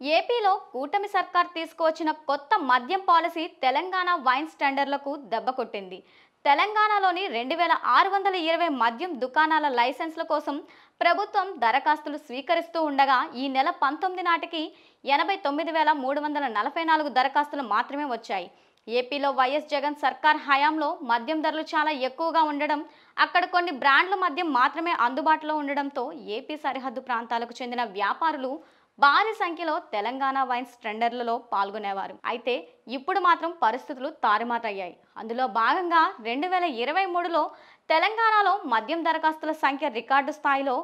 ఏపీలో కూటమి సర్కార్ తీసుకువచ్చిన కొత్త మద్యం పాలసీ తెలంగాణ వైన్స్ టెండర్లకు దెబ్బ కొట్టింది. తెలంగాణలోని 2620 మద్యం దుకాణాల లైసెన్సుల కోసం ప్రభుత్వం దరఖాస్తులు స్వీకరిస్తూ ఉండగా ఈ నెల 19 నాటికి 89,344 దరఖాస్తులు మాత్రమే వచ్చాయి. ఏపీలో వైఎస్ జగన్ సర్కార్ హయాంలో మద్యం ధరలు చాలా ఎక్కువగా ఉండడం, అక్కడ కొన్ని బ్రాండ్ల మద్యం మాత్రమే అందుబాటులో ఉండడంతో ఏపీ సరిహద్దు ప్రాంతాలకు చెందిన వ్యాపారులు భారీ సంఖ్యలో తెలంగాణ వైన్స్ టెండర్లలో పాల్గొనేవారు. అయితే ఇప్పుడు మాత్రం పరిస్థితులు తారుమారయ్యాయి. అందులో భాగంగా 2023లో తెలంగాణలో మద్యం దరఖాస్తుల సంఖ్య రికార్డు స్థాయిలో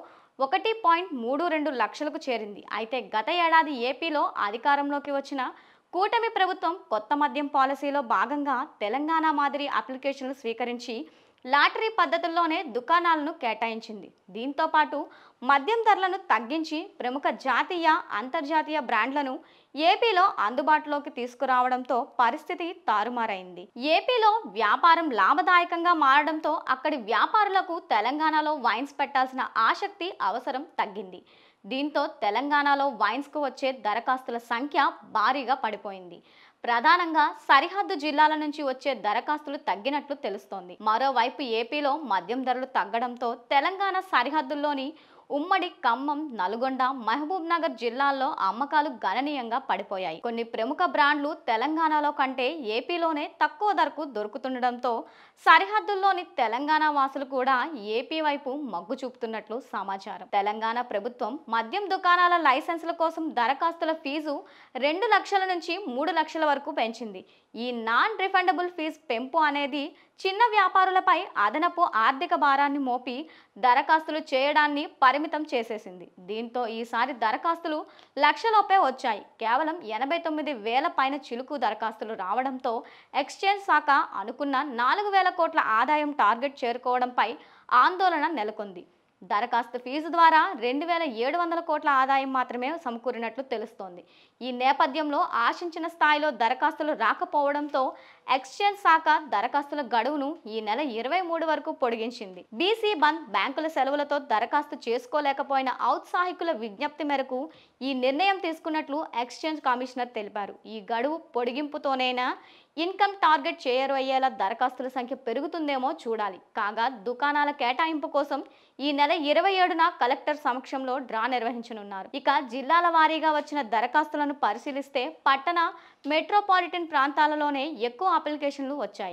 1.32 లక్షలకు చేరింది. అయితే గత ఏడాది ఏపీలో అధికారంలోకి వచ్చిన కూటమి ప్రభుత్వం కొత్త మద్యం పాలసీలో భాగంగా తెలంగాణ మాదిరి అప్లికేషన్లు స్వీకరించి లాటరీ పద్ధతుల్లోనే దుకాణాలను కేటాయించింది. దీంతో పాటు మద్యం ధరలను తగ్గించి ప్రముఖ జాతీయ, అంతర్జాతీయ బ్రాండ్లను ఏపీలో అందుబాటులోకి తీసుకురావడంతో పరిస్థితి తారుమారైంది. ఏపీలో వ్యాపారం లాభదాయకంగా మారడంతో అక్కడి వ్యాపారులకు తెలంగాణలో వైన్స్ పెట్టాల్సిన ఆసక్తి, అవసరం తగ్గింది. దీంతో తెలంగాణలో వైన్స్కు వచ్చే దరఖాస్తుల సంఖ్య భారీగా పడిపోయింది. ప్రధానంగా సరిహద్దు జిల్లాల నుంచి వచ్చే దరఖాస్తులు తగ్గినట్లు తెలుస్తోంది. మరోవైపు ఏపీలో మద్యం ధరలు తగ్గడంతో తెలంగాణ సరిహద్దుల్లోని ఉమ్మడి ఖమ్మం, నల్గొండ, మహబూబ్ నగర్ జిల్లాల్లో అమ్మకాలు గణనీయంగా పడిపోయాయి. కొన్ని ప్రముఖ బ్రాండ్లు తెలంగాణలో కంటే ఏపీలోనే తక్కువ ధరకు దొరుకుతుండడంతో సరిహద్దుల్లోని తెలంగాణ వాసులు కూడా ఏపీ వైపు మొగ్గు చూపుతున్నట్లు సమాచారం. తెలంగాణ ప్రభుత్వం మద్యం దుకాణాల లైసెన్సుల కోసం దరఖాస్తుల ఫీజు 2 లక్షల నుంచి 3 లక్షల వరకు పెంచింది. ఈ నాన్ రిఫండబుల్ ఫీజు పెంపు అనేది చిన్న వ్యాపారులపై అదనపు ఆర్థిక భారాన్ని మోపి దరఖాస్తులు చేయడాన్ని పరిమితం చేసేసింది. దీంతో ఈసారి దరఖాస్తులు లక్షలోపే వచ్చాయి. కేవలం 89,000 పైన చిలుకు దరఖాస్తులు రావడంతో ఎక్స్చేంజ్ శాఖ అనుకున్న 4,000 కోట్ల ఆదాయం టార్గెట్ చేరుకోవడంపై ఆందోళన నెలకొంది. దరఖాస్తు ఫీజు ద్వారా 2,700 కోట్ల ఆదాయం మాత్రమే సమకూరినట్లు తెలుస్తోంది. ఈ నేపథ్యంలో ఆశించిన స్థాయిలో దరఖాస్తులు రాకపోవడంతో ఎక్స్చేంజ్ శాఖ దరఖాస్తుల గడువును ఈ నెల 23 వరకు పొడిగించింది. బీసీ బంద్, బ్యాంకుల సెలవులతో దరఖాస్తు చేసుకోలేకపోయిన ఔత్సాహికుల విజ్ఞప్తి మేరకు ఈ నిర్ణయం తీసుకున్నట్లు ఎక్స్చేంజ్ కమిషనర్ తెలిపారు. ఈ గడువు పొడిగింపుతోనైనా ఇన్కమ్ టార్గెట్ చేరువయ్యేలా దరఖాస్తుల సంఖ్య పెరుగుతుందేమో చూడాలి. కాగా దుకాణాల కేటాయింపు కోసం ఈ నెల 27న కలెక్టర్ సమక్షంలో డ్రా నిర్వహించనున్నారు. ఇక జిల్లాల వారీగా వచ్చిన దరఖాస్తులను పరిశీలిస్తే పట్టణ, మెట్రోపాలిటన్ ప్రాంతాలలోనే ఎక్కువ అప్లికేషన్లు వచ్చాయి.